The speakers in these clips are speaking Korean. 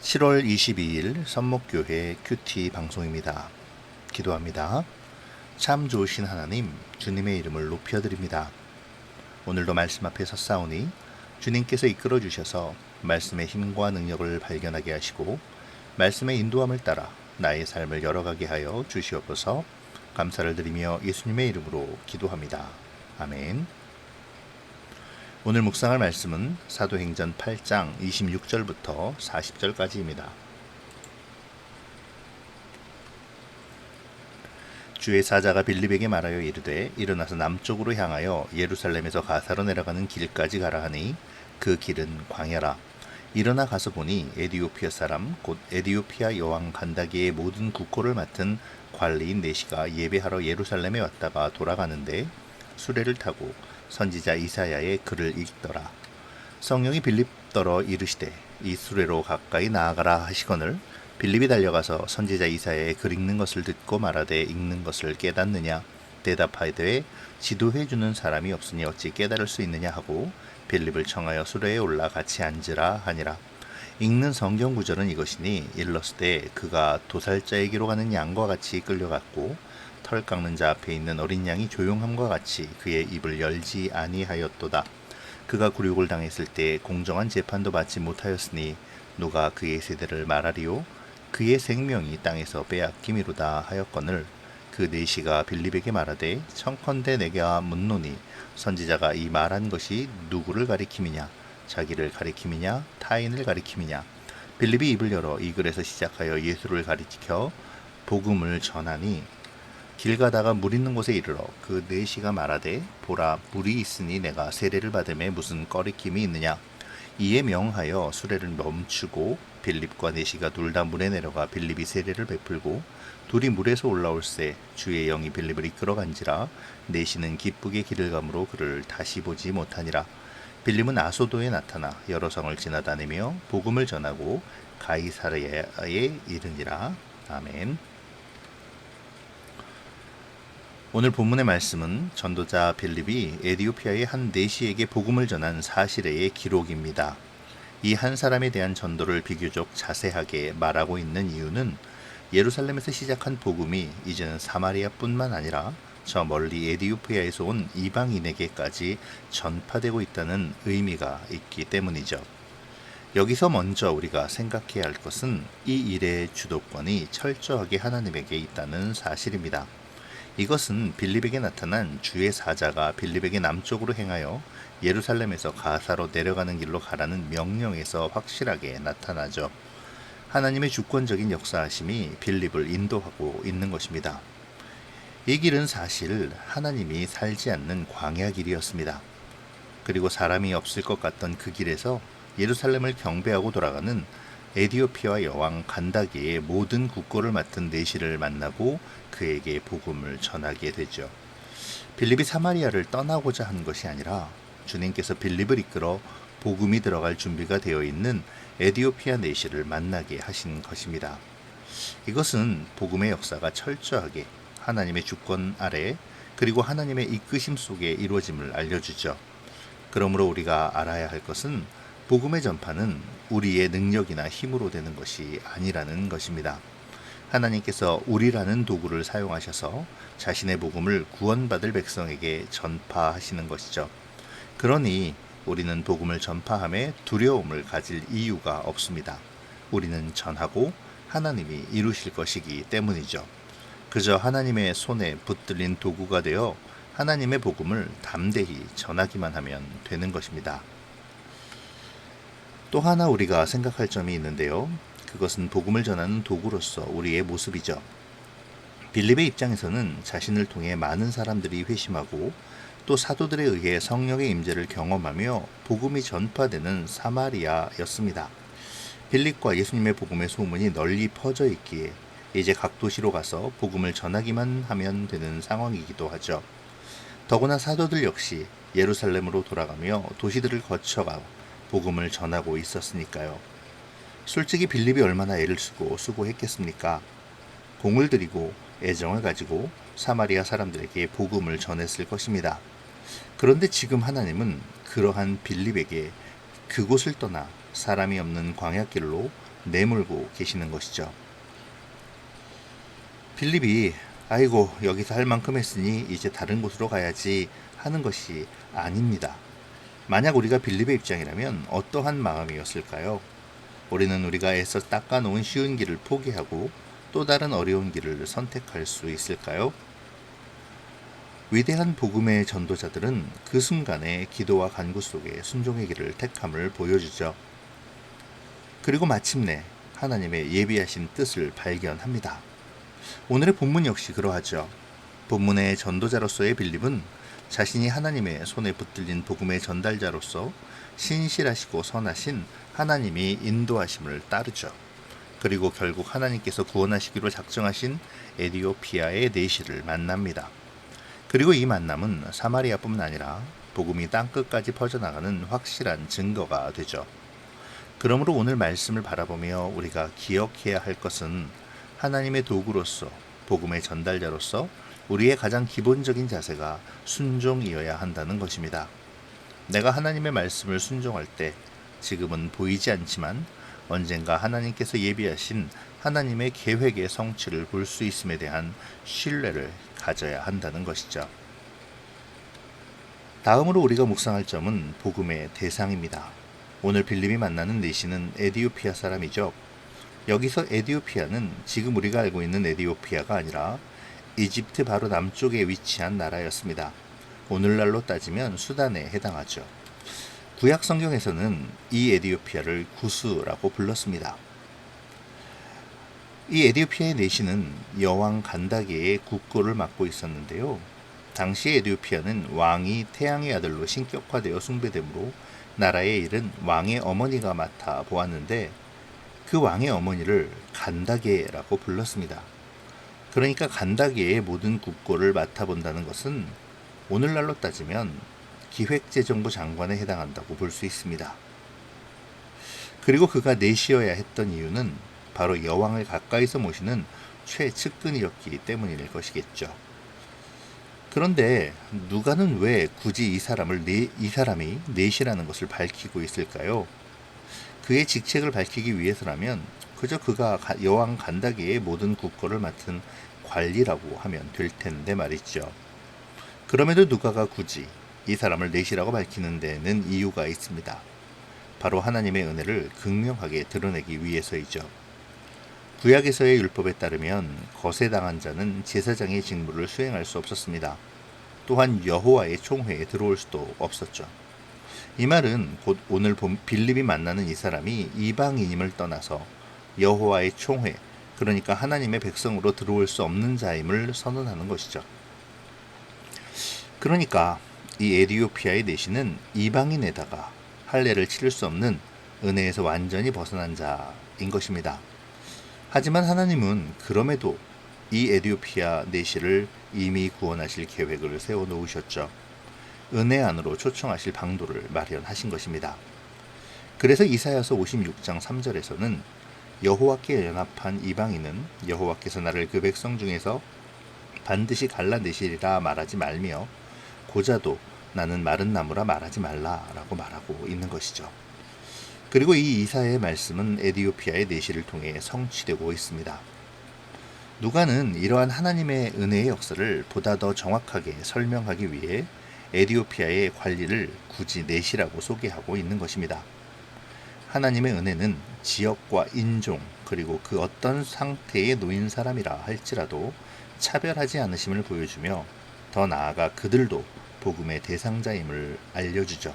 7월 22일 선목교회 큐티 방송입니다. 기도합니다. 참 좋으신 하나님, 주님의 이름을 높여드립니다. 오늘도 말씀 앞에 섰사오니 주님께서 이끌어 주셔서 말씀의 힘과 능력을 발견하게 하시고 말씀의 인도함을 따라 나의 삶을 열어가게 하여 주시옵소서. 감사를 드리며 예수님의 이름으로 기도합니다. 아멘. 오늘 묵상할 말씀은 사도행전 8장 26절부터 40절까지입니다. 주의 사자가 빌립에게 말하여 이르되 일어나서 남쪽으로 향하여 예루살렘에서 가사로 내려가는 길까지 가라 하니 그 길은 광야라. 일어나 가서 보니 에디오피아 사람 곧 에디오피아 여왕 간다기의 모든 국고를 맡은 관리인 네시가 예배하러 예루살렘에 왔다가 돌아가는데 수레를 타고 선지자 이사야의 글을 읽더라. 성령이 빌립더러 이르시되 이 수레로 가까이 나아가라 하시거늘 빌립이 달려가서 선지자 이사야의 글 읽는 것을 듣고 말하되 읽는 것을 깨닫느냐 대답하되 지도해 주는 사람이 없으니 어찌 깨달을 수 있느냐 하고 빌립을 청하여 수레에 올라 같이 앉으라 하니라. 읽는 성경 구절은 이것이니 일렀을 그가 도살자에게로 가는 양과 같이 끌려갔고 털 깎는 자 앞에 있는 어린 양이 조용함과 같이 그의 입을 열지 아니하였도다. 그가 굴욕을 당했을 때 공정한 재판도 받지 못하였으니 누가 그의 세대를 말하리요? 그의 생명이 땅에서 빼앗김이로다 하였거늘 그 네시가 빌립에게 말하되 청컨대 내가 묻노니 선지자가 이 말한 것이 누구를 가리킴이냐 자기를 가리킴이냐 타인을 가리킴이냐. 빌립이 입을 열어 이 글에서 시작하여 예수를 가리켜 복음을 전하니 길 가다가 물 있는 곳에 이르러 그 네시가 말하되 보라 물이 있으니 내가 세례를 받음에 무슨 꺼리낌이 있느냐. 이에 명하여 수레를 멈추고 빌립과 네시가 둘 다 물에 내려가 빌립이 세례를 베풀고 둘이 물에서 올라올새 주의 영이 빌립을 이끌어간지라. 네시는 기쁘게 길을 가므로 그를 다시 보지 못하니라. 빌립은 아소도에 나타나 여러 성을 지나다니며 복음을 전하고 가이사랴에 이르니라. 아멘. 오늘 본문의 말씀은 전도자 빌립이 에디오피아의 한 네시에게 복음을 전한 사실의 기록입니다. 이 한 사람에 대한 전도를 비교적 자세하게 말하고 있는 이유는 예루살렘에서 시작한 복음이 이제는 사마리아뿐만 아니라 저 멀리 에디오피아에서 온 이방인에게까지 전파되고 있다는 의미가 있기 때문이죠. 여기서 먼저 우리가 생각해야 할 것은 이 일의 주도권이 철저하게 하나님에게 있다는 사실입니다. 이것은 빌립에게 나타난 주의 사자가 빌립에게 남쪽으로 행하여 예루살렘에서 가사로 내려가는 길로 가라는 명령에서 확실하게 나타나죠. 하나님의 주권적인 역사하심이 빌립을 인도하고 있는 것입니다. 이 길은 사실 하나님이 살지 않는 광야 길이었습니다. 그리고 사람이 없을 것 같던 그 길에서 예루살렘을 경배하고 돌아가는 에디오피아 여왕 간다기의 모든 국고를 맡은 네시를 만나고 그에게 복음을 전하게 되죠. 빌립이 사마리아를 떠나고자 한 것이 아니라 주님께서 빌립을 이끌어 복음이 들어갈 준비가 되어 있는 에디오피아 네시를 만나게 하신 것입니다. 이것은 복음의 역사가 철저하게 하나님의 주권 아래 그리고 하나님의 이끄심 속에 이루어짐을 알려주죠. 그러므로 우리가 알아야 할 것은 복음의 전파는 우리의 능력이나 힘으로 되는 것이 아니라는 것입니다. 하나님께서 우리라는 도구를 사용하셔서 자신의 복음을 구원받을 백성에게 전파하시는 것이죠. 그러니 우리는 복음을 전파함에 두려움을 가질 이유가 없습니다. 우리는 전하고 하나님이 이루실 것이기 때문이죠. 그저 하나님의 손에 붙들린 도구가 되어 하나님의 복음을 담대히 전하기만 하면 되는 것입니다. 또 하나 우리가 생각할 점이 있는데요. 그것은 복음을 전하는 도구로서 우리의 모습이죠. 빌립의 입장에서는 자신을 통해 많은 사람들이 회심하고 또 사도들에 의해 성령의 임재를 경험하며 복음이 전파되는 사마리아였습니다. 빌립과 예수님의 복음의 소문이 널리 퍼져 있기에 이제 각 도시로 가서 복음을 전하기만 하면 되는 상황이기도 하죠. 더구나 사도들 역시 예루살렘으로 돌아가며 도시들을 거쳐가 복음을 전하고 있었으니까요. 솔직히 빌립이 얼마나 애를 쓰고 수고했겠습니까? 공을 들이고 애정을 가지고 사마리아 사람들에게 복음을 전했을 것입니다. 그런데 지금 하나님은 그러한 빌립에게 그곳을 떠나 사람이 없는 광야길로 내몰고 계시는 것이죠. 빌립이 아이고 여기서 할 만큼 했으니 이제 다른 곳으로 가야지 하는 것이 아닙니다. 만약 우리가 빌립의 입장이라면 어떠한 마음이었을까요? 우리는 우리가 애써 닦아놓은 쉬운 길을 포기하고 또 다른 어려운 길을 선택할 수 있을까요? 위대한 복음의 전도자들은 그 순간에 기도와 간구 속에 순종의 길을 택함을 보여주죠. 그리고 마침내 하나님의 예비하신 뜻을 발견합니다. 오늘의 본문 역시 그러하죠. 본문의 전도자로서의 빌립은 자신이 하나님의 손에 붙들린 복음의 전달자로서 신실하시고 선하신 하나님이 인도하심을 따르죠. 그리고 결국 하나님께서 구원하시기로 작정하신 에디오피아의 내시를 만납니다. 그리고 이 만남은 사마리아뿐만 아니라 복음이 땅끝까지 퍼져나가는 확실한 증거가 되죠. 그러므로 오늘 말씀을 바라보며 우리가 기억해야 할 것은 하나님의 도구로서 복음의 전달자로서 우리의 가장 기본적인 자세가 순종이어야 한다는 것입니다. 내가 하나님의 말씀을 순종할 때 지금은 보이지 않지만 언젠가 하나님께서 예비하신 하나님의 계획의 성취를 볼 수 있음에 대한 신뢰를 가져야 한다는 것이죠. 다음으로 우리가 묵상할 점은 복음의 대상입니다. 오늘 빌립이 만나는 내시는 에디오피아 사람이죠. 여기서 에디오피아는 지금 우리가 알고 있는 에디오피아가 아니라 이집트 바로 남쪽에 위치한 나라였습니다. 오늘날로 따지면 수단에 해당하죠. 구약 성경에서는 이 에디오피아를 구스라고 불렀습니다. 이 에디오피아의 내시는 여왕 간다게의 국고를 맡고 있었는데요. 당시 에디오피아는 왕이 태양의 아들로 신격화되어 숭배되므로 나라의 일은 왕의 어머니가 맡아 보았는데 그 왕의 어머니를 간다게라고 불렀습니다. 그러니까 간다게의 모든 국고를 맡아본다는 것은 오늘날로 따지면 기획재정부 장관에 해당한다고 볼 수 있습니다. 그리고 그가 내시어야 했던 이유는 바로 여왕을 가까이서 모시는 최측근이었기 때문일 것이겠죠. 그런데 누가는 왜 굳이 이 사람이 내시라는 것을 밝히고 있을까요? 그의 직책을 밝히기 위해서라면 그저 그가 여왕 간다게의 모든 국고를 맡은 관리라고 하면 될 텐데 말이죠. 그럼에도 누가가 굳이 이 사람을 내시라고 밝히는 데는 이유가 있습니다. 바로 하나님의 은혜를 극명하게 드러내기 위해서이죠. 구약에서의 율법에 따르면 거세당한 자는 제사장의 직무를 수행할 수 없었습니다. 또한 여호와의 총회에 들어올 수도 없었죠. 이 말은 곧 오늘 빌립이 만나는 이 사람이 이방인임을 떠나서 여호와의 총회, 그러니까 하나님의 백성으로 들어올 수 없는 자임을 선언하는 것이죠. 그러니까 이 에디오피아의 내시는 이방인에다가 할례를 치를 수 없는 은혜에서 완전히 벗어난 자인 것입니다. 하지만 하나님은 그럼에도 이 에디오피아 내시를 이미 구원하실 계획을 세워놓으셨죠. 은혜 안으로 초청하실 방도를 마련하신 것입니다. 그래서 이사야서 56장 3절에서는 여호와께 연합한 이방인은 여호와께서 나를 그 백성 중에서 반드시 갈라내시리라 말하지 말며 고자도 나는 마른 나무라 말하지 말라라고 말하고 있는 것이죠. 그리고 이 이사야의 말씀은 에디오피아의 내시를 통해 성취되고 있습니다. 누가는 이러한 하나님의 은혜의 역사를 보다 더 정확하게 설명하기 위해 에디오피아의 관리를 굳이 내시라고 소개하고 있는 것입니다. 하나님의 은혜는 지역과 인종 그리고 그 어떤 상태에 놓인 사람이라 할지라도 차별하지 않으심을 보여주며 더 나아가 그들도 복음의 대상자임을 알려주죠.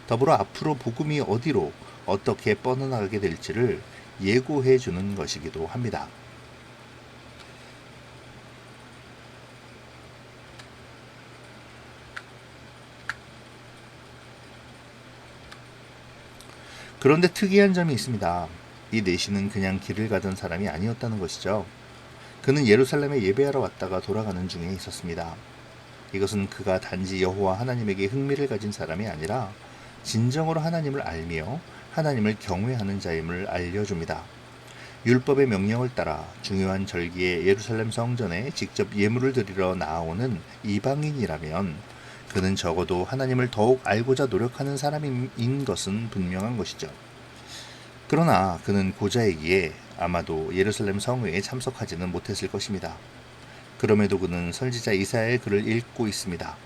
더불어 앞으로 복음이 어디로 어떻게 뻗어나가게 될지를 예고해 주는 것이기도 합니다. 그런데 특이한 점이 있습니다. 이 내시는 그냥 길을 가던 사람이 아니었다는 것이죠. 그는 예루살렘에 예배하러 왔다가 돌아가는 중에 있었습니다. 이것은 그가 단지 여호와 하나님에게 흥미를 가진 사람이 아니라 진정으로 하나님을 알며 하나님을 경외하는 자임을 알려줍니다. 율법의 명령을 따라 중요한 절기에 예루살렘 성전에 직접 예물을 드리러 나아오는 이방인이라면 그는 적어도 하나님을 더욱 알고자 노력하는 사람인 것은 분명한 것이죠. 그러나 그는 고자이기에 아마도 예루살렘 성회에 참석하지는 못했을 것입니다. 그럼에도 그는 선지자 이사야의 글을 읽고 있습니다.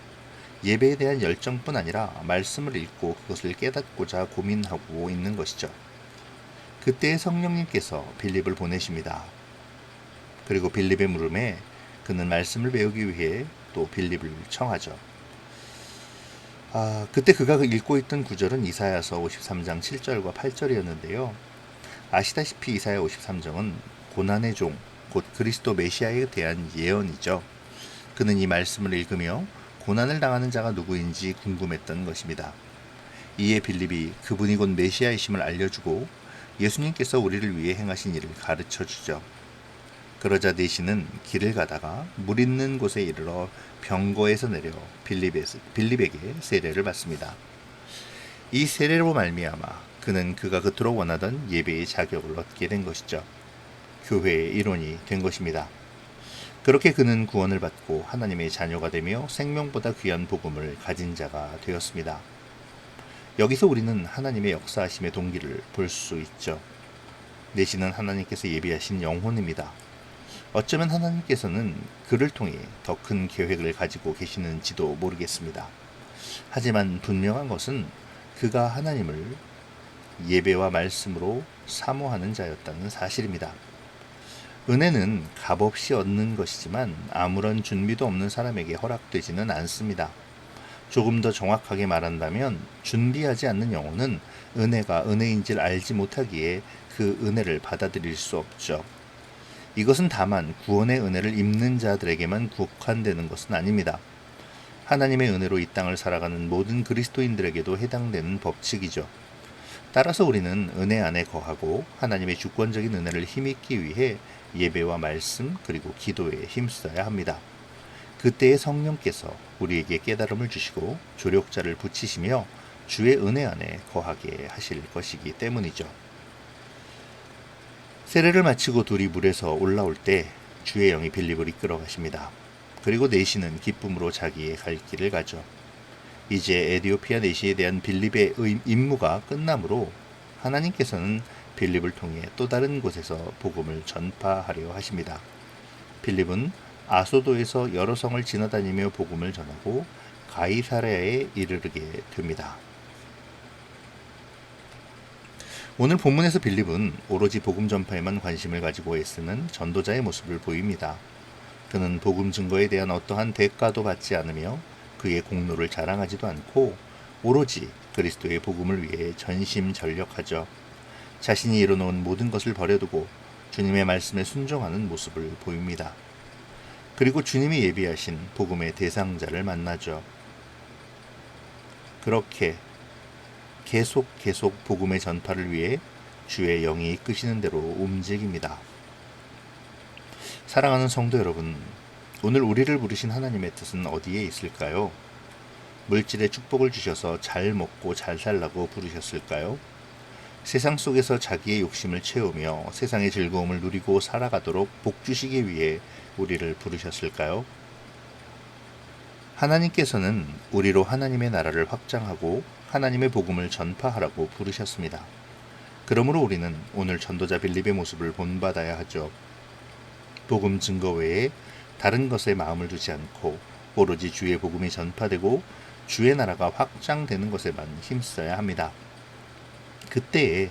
예배에 대한 열정뿐 아니라 말씀을 읽고 그것을 깨닫고자 고민하고 있는 것이죠. 그때 성령님께서 빌립을 보내십니다. 그리고 빌립의 물음에 그는 말씀을 배우기 위해 또 빌립을 청하죠. 그때 그가 읽고 있던 구절은 이사야서 53장 7절과 8절이었는데요. 아시다시피 이사야 53장은 고난의 종, 곧 그리스도 메시아에 대한 예언이죠. 그는 이 말씀을 읽으며 고난을 당하는 자가 누구인지 궁금했던 것입니다. 이에 빌립이 그분이 곧 메시아이심을 알려주고 예수님께서 우리를 위해 행하신 일을 가르쳐주죠. 그러자 내시는 길을 가다가 물 있는 곳에 이르러 병거에서 내려 빌립에게 세례를 받습니다. 이 세례로 말미암아 그는 그가 그토록 원하던 예배의 자격을 얻게 된 것이죠. 교회의 일원이 된 것입니다. 그렇게 그는 구원을 받고 하나님의 자녀가 되며 생명보다 귀한 복음을 가진 자가 되었습니다. 여기서 우리는 하나님의 역사하심의 동기를 볼 수 있죠. 내시는 하나님께서 예비하신 영혼입니다. 어쩌면 하나님께서는 그를 통해 더 큰 계획을 가지고 계시는지도 모르겠습니다. 하지만 분명한 것은 그가 하나님을 예배와 말씀으로 사모하는 자였다는 사실입니다. 은혜는 값없이 얻는 것이지만 아무런 준비도 없는 사람에게 허락되지는 않습니다. 조금 더 정확하게 말한다면 준비하지 않는 영혼은 은혜가 은혜인지를 알지 못하기에 그 은혜를 받아들일 수 없죠. 이것은 다만 구원의 은혜를 입는 자들에게만 국한되는 것은 아닙니다. 하나님의 은혜로 이 땅을 살아가는 모든 그리스도인들에게도 해당되는 법칙이죠. 따라서 우리는 은혜 안에 거하고 하나님의 주권적인 은혜를 힘입기 위해 예배와 말씀 그리고 기도에 힘써야 합니다. 그때의 성령께서 우리에게 깨달음을 주시고 조력자를 붙이시며 주의 은혜 안에 거하게 하실 것이기 때문이죠. 세례를 마치고 둘이 물에서 올라올 때 주의 영이 빌립을 이끌어 가십니다. 그리고 내시는 기쁨으로 자기의 갈 길을 가죠. 이제 에디오피아 내시에 대한 빌립의 임무가 끝나므로 하나님께서는 빌립을 통해 또 다른 곳에서 복음을 전파하려 하십니다. 빌립은 아소도에서 여러 성을 지나다니며 복음을 전하고 가이사랴에 이르게 됩니다. 오늘 본문에서 빌립은 오로지 복음 전파에만 관심을 가지고 애쓰는 전도자의 모습을 보입니다. 그는 복음 증거에 대한 어떠한 대가도 받지 않으며 그의 공로를 자랑하지도 않고 오로지 그리스도의 복음을 위해 전심전력하죠. 자신이 이뤄놓은 모든 것을 버려두고 주님의 말씀에 순종하는 모습을 보입니다. 그리고 주님이 예비하신 복음의 대상자를 만나죠. 그렇게 계속 복음의 전파를 위해 주의 영이 이끄시는 대로 움직입니다. 사랑하는 성도 여러분, 오늘 우리를 부르신 하나님의 뜻은 어디에 있을까요? 물질의 축복을 주셔서 잘 먹고 잘 살라고 부르셨을까요? 세상 속에서 자기의 욕심을 채우며 세상의 즐거움을 누리고 살아가도록 복 주시기 위해 우리를 부르셨을까요? 하나님께서는 우리로 하나님의 나라를 확장하고 하나님의 복음을 전파하라고 부르셨습니다. 그러므로 우리는 오늘 전도자 빌립의 모습을 본받아야 하죠. 복음 증거 외에 다른 것에 마음을 두지 않고 오로지 주의 복음이 전파되고 주의 나라가 확장되는 것에만 힘써야 합니다. 그때에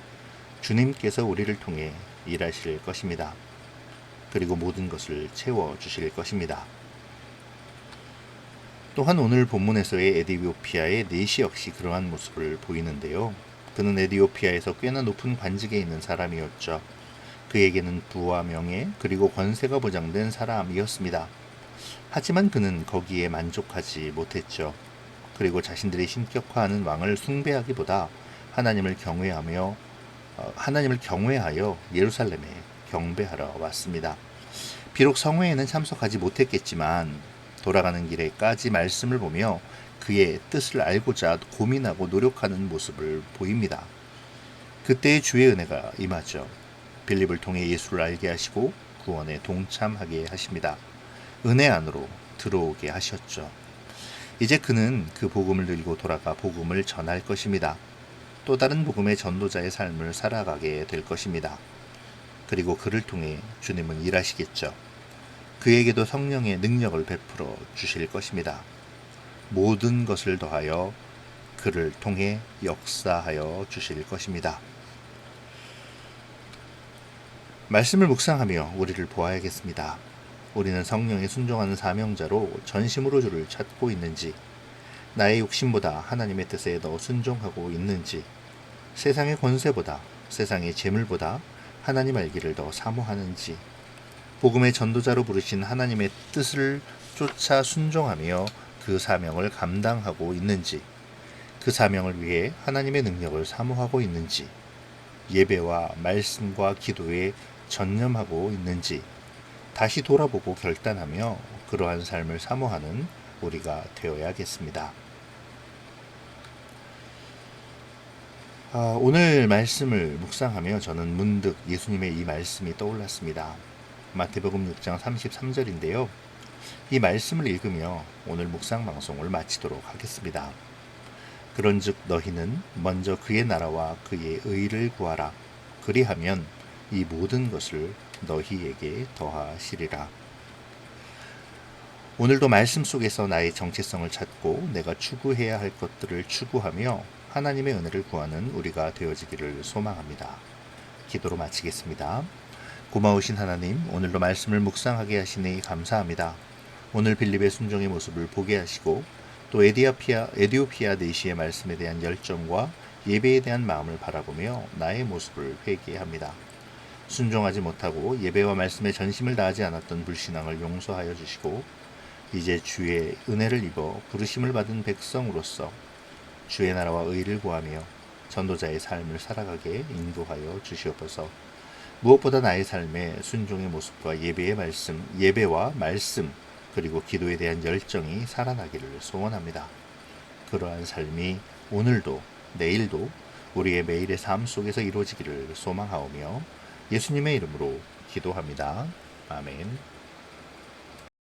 주님께서 우리를 통해 일하실 것입니다. 그리고 모든 것을 채워주실 것입니다. 또한 오늘 본문에서의 에디오피아의 내시 역시 그러한 모습을 보이는데요. 그는 에디오피아에서 꽤나 높은 관직에 있는 사람이었죠. 그에게는 부와 명예 그리고 권세가 보장된 사람이었습니다. 하지만 그는 거기에 만족하지 못했죠. 그리고 자신들이 신격화하는 왕을 숭배하기보다 하나님을 경외하여 예루살렘에 경배하러 왔습니다. 비록 성회에는 참석하지 못했겠지만 돌아가는 길에까지 말씀을 보며 그의 뜻을 알고자 고민하고 노력하는 모습을 보입니다. 그때의 주의 은혜가 임하죠. 빌립을 통해 예수를 알게 하시고 구원에 동참하게 하십니다. 은혜 안으로 들어오게 하셨죠. 이제 그는 그 복음을 들고 돌아가 복음을 전할 것입니다. 또 다른 복음의 전도자의 삶을 살아가게 될 것입니다. 그리고 그를 통해 주님은 일하시겠죠. 그에게도 성령의 능력을 베풀어 주실 것입니다. 모든 것을 더하여 그를 통해 역사하여 주실 것입니다. 말씀을 묵상하며 우리를 보아야겠습니다. 우리는 성령에 순종하는 사명자로 전심으로 주를 찾고 있는지, 나의 욕심보다 하나님의 뜻에 더 순종하고 있는지, 세상의 권세보다, 세상의 재물보다 하나님 알기를 더 사모하는지, 복음의 전도자로 부르신 하나님의 뜻을 쫓아 순종하며 그 사명을 감당하고 있는지, 그 사명을 위해 하나님의 능력을 사모하고 있는지, 예배와 말씀과 기도에 전념하고 있는지 다시 돌아보고 결단하며 그러한 삶을 사모하는 우리가 되어야겠습니다. 오늘 말씀을 묵상하며 저는 문득 예수님의 이 말씀이 떠올랐습니다. 마태복음 6장 33절인데요. 이 말씀을 읽으며 오늘 묵상 방송을 마치도록 하겠습니다. 그런즉 너희는 먼저 그의 나라와 그의 의를 구하라. 그리하면 이 모든 것을 너희에게 더하시리라. 오늘도 말씀 속에서 나의 정체성을 찾고 내가 추구해야 할 것들을 추구하며 하나님의 은혜를 구하는 우리가 되어지기를 소망합니다. 기도로 마치겠습니다. 고마우신 하나님, 오늘도 말씀을 묵상하게 하시니 감사합니다. 오늘 빌립의 순종의 모습을 보게 하시고 또 에디오피아 내시의 말씀에 대한 열정과 예배에 대한 마음을 바라보며 나의 모습을 회개합니다. 순종하지 못하고 예배와 말씀에 전심을 다하지 않았던 불신앙을 용서하여 주시고 이제 주의 은혜를 입어 부르심을 받은 백성으로서 주의 나라와 의를 구하며 전도자의 삶을 살아가게 인도하여 주시옵소서. 무엇보다 나의 삶에 순종의 모습과 예배와 말씀 그리고 기도에 대한 열정이 살아나기를 소원합니다. 그러한 삶이 오늘도 내일도 우리의 매일의 삶 속에서 이루어지기를 소망하오며 예수님의 이름으로 기도합니다. 아멘.